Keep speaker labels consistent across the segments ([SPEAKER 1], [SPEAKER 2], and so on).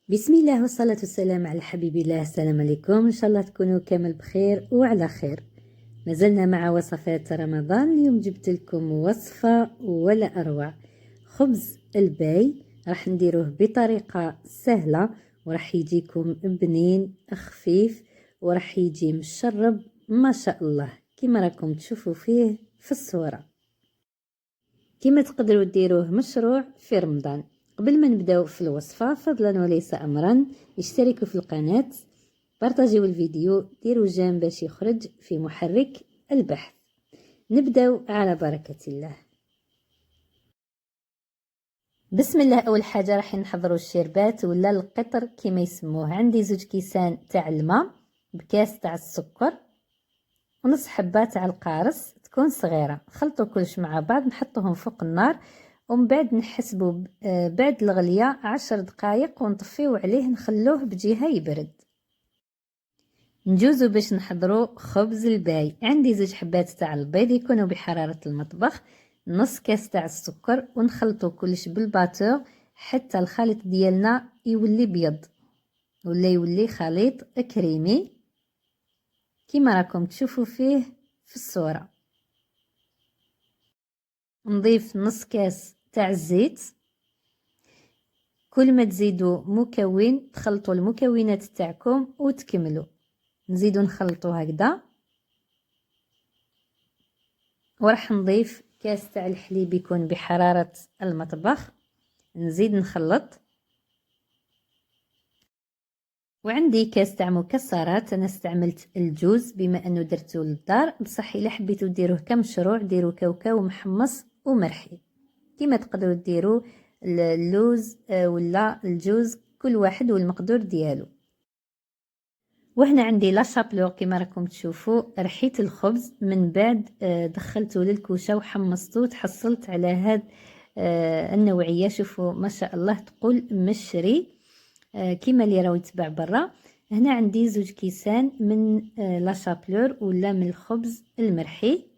[SPEAKER 1] بسم الله والصلاة والسلام على حبيب الله. السلام عليكم، إن شاء الله تكونوا كامل بخير وعلى خير. مازلنا مع وصفات رمضان. اليوم جبت لكم وصفة ولا أروع. خبز الباي راح نديروه بطريقة سهلة وراح يجيكم بنين خفيف وراح يجي مشرب ما شاء الله كما راكم تشوفوا فيه في الصورة. كما تقدروا ديروه مشروع في رمضان. قبل ما نبداو في الوصفه فضلا وليس امرا اشتركوا في القناه، بارطاجيو الفيديو، ديروا جيم باش يخرج في محرك البحث. نبداو على بركه الله. بسم الله. اول حاجه راح نحضروا الشربات ولا القطر كما يسموه. عندي 2 كيسان تاع الماء بكاس تاع السكر ونص حبه تاع القارص تكون صغيره. خلطوا كلش مع بعض، نحطوهم فوق النار ومن بعد نحسبوا بعد الغليه 10 دقائق ونطفيو عليه نخلوه بجهه يبرد. نجوزو باش نحضروا خبز الباي. عندي 2 حبات تاع البيض يكونوا بحراره المطبخ، نص كاس تاع السكر، ونخلطوا كلش بالباتور حتى الخليط ديالنا يولي بيض ولا يولي خليط كريمي كما راكم تشوفوا فيه في الصوره. نضيف نص كاس تاع الزيت. كل ما تزيدوا مكون تخلطوا المكونات تاعكم وتكملوا. نزيدوا نخلطوا هكذا وراح نضيف كاس تاع الحليب يكون بحرارة المطبخ، نزيد نخلط. وعندي كاس تاع مكسرات، انا استعملت الجوز بما انه درتو للدار، بصح الا حبيتو ديروه كمشروع ديروا كاوكاو محمص ومرحي كما تقدروا ديروا اللوز ولا الجوز، كل واحد والمقدور ديالو. وهنا عندي لا شابلور كما راكم تشوفوا رحيت الخبز من بعد دخلته للكوشه وحمصته تحصلت على هاد النوعيه. شوفوا ما شاء الله تقول مشري كما اللي راهو يتباع برا. هنا عندي 2 كيسان من لا شابلور ولا من الخبز المرحي.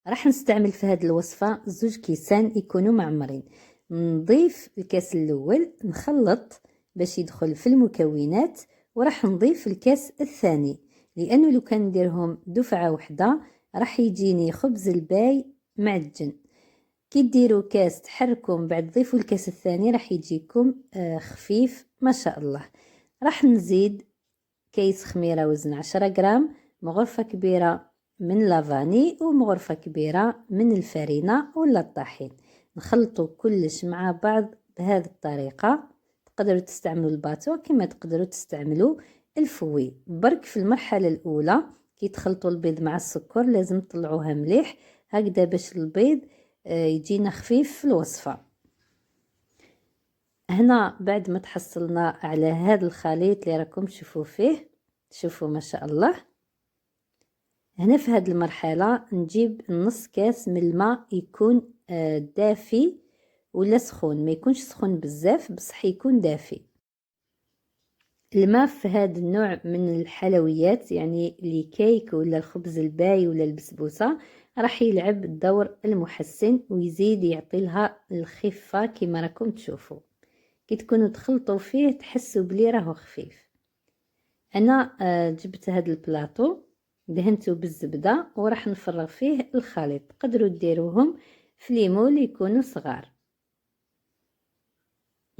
[SPEAKER 1] راح نستعمل في هذه الوصفه 2 كيسان يكونوا معمرين. نضيف الكاس الاول نخلط باش يدخل في المكونات، وراح نضيف الكاس الثاني لانه لو كان نديرهم دفعه واحده راح يجيني خبز الباي معجن. كي ديروا كاس تحركوا من بعد تضيفوا الكاس الثاني راح يجيكم خفيف ما شاء الله. راح نزيد كيس خميره وزن 10 غرام، مغرفه كبيره من لافاني ومغرفه كبيره من الفرينه ولا الطحين. نخلطوا كلش مع بعض بهذه الطريقه. تقدروا تستعملوا الباتو كما تقدروا تستعملوا الفوي. برك في المرحله الاولى كي تخلطوا البيض مع السكر لازم تطلعوها مليح هكذا باش البيض يجينا خفيف في الوصفه. هنا بعد ما تحصلنا على هذا الخليط اللي راكم تشوفوا فيه، شوفوا ما شاء الله. هنا في هذه المرحله نجيب نص كاس من الماء يكون دافي ولا سخون، ما يكونش سخون بزاف بصح يكون دافي. الماء في هذا النوع من الحلويات يعني لي كيك ولا الخبز الباي ولا البسبوسه راح يلعب الدور المحسن ويزيد يعطي لها الخفه كما راكم تشوفوا. كي تكونوا تخلطوا فيه تحسوا بلي راهو خفيف. انا جبت هذا البلاطو دهنته بالزبده وراح نفرغ فيه الخليط. تقدروا ديروهم في ليمون يكونوا صغار.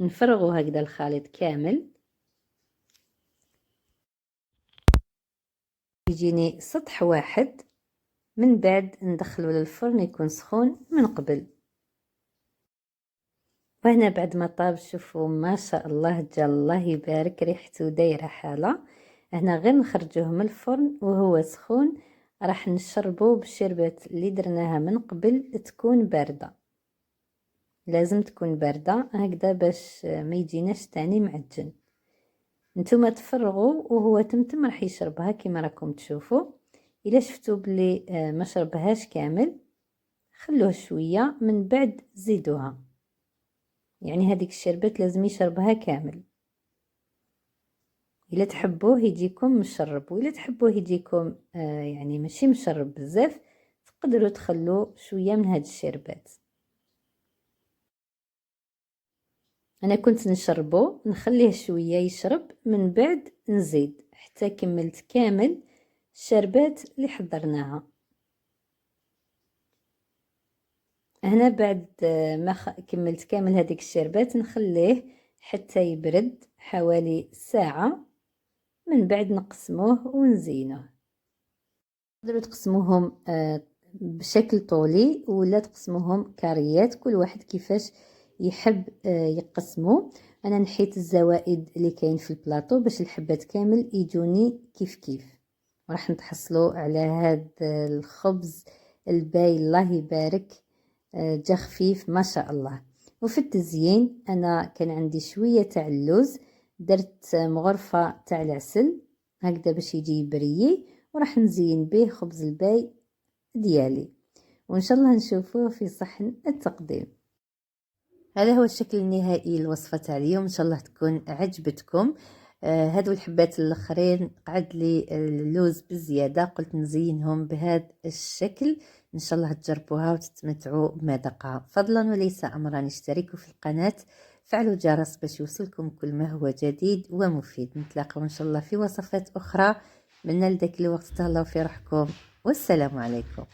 [SPEAKER 1] نفرغوا هكذا الخليط كامل يجيني سطح واحد. من بعد ندخلو للفرن يكون سخون من قبل. وهنا بعد ما طاب شوفوا ما شاء الله جا الله يبارك ريحته دايره حاله. هنا غير نخرجوه من الفرن وهو سخون راح نشربه بالشربات اللي درناها من قبل تكون بارده. لازم تكون بارده هكذا باش ما يجيناش تاني معجن. نتوما تفرغوا وهو تمتم راح يشربها كما راكم تشوفوا. الا شفتوا بلي ما شربهاش كامل خلوه شويه من بعد زيدوها، يعني هذيك الشربات لازم يشربها كامل. الا تحبوه يجيكم مشرب والا تحبوه يجيكم يعني ماشي مشرب بزاف تقدروا تخلوا شويه من هاد الشربات. انا كنت نشربه نخليه شويه يشرب من بعد نزيد حتى كملت كامل الشربات اللي حضرناها. هنا بعد ما كملت كامل هذيك الشربات نخليه حتى يبرد حوالي ساعة، من بعد نقسموه ونزينوه. تقدروا تقسموهم بشكل طولي ولا تقسموهم كاريات، كل واحد كيفاش يحب يقسمو. انا نحيت الزوائد اللي كاين في البلاطو باش الحبات كامل يجوني كيف كيف. وراح نتحصلوا على هذا الخبز الباي الله يبارك، جا خفيف ما شاء الله. وفي التزيين انا كان عندي شويه تاع اللوز، درت مغرفه تاع العسل هكذا باش يجي بريي، وراح نزين به خبز الباي ديالي، وان شاء الله نشوفوه في صحن التقديم. هذا هو الشكل النهائي للوصفه تاع اليوم، ان شاء الله تكون عجبتكم. هادو الحبات الاخرين قعد لي اللوز بزياده، قلت نزينهم بهذا الشكل. ان شاء الله تجربوها وتتمتعوا بمذاقها. فضلا وليس امرا اشتركوا في القناه، فعلوا الجرس باش يوصلكم كل ما هو جديد ومفيد. نتلاقاو ان شاء الله في وصفات اخرى. من لذاك الوقت تهلاو في روحكم، والسلام عليكم.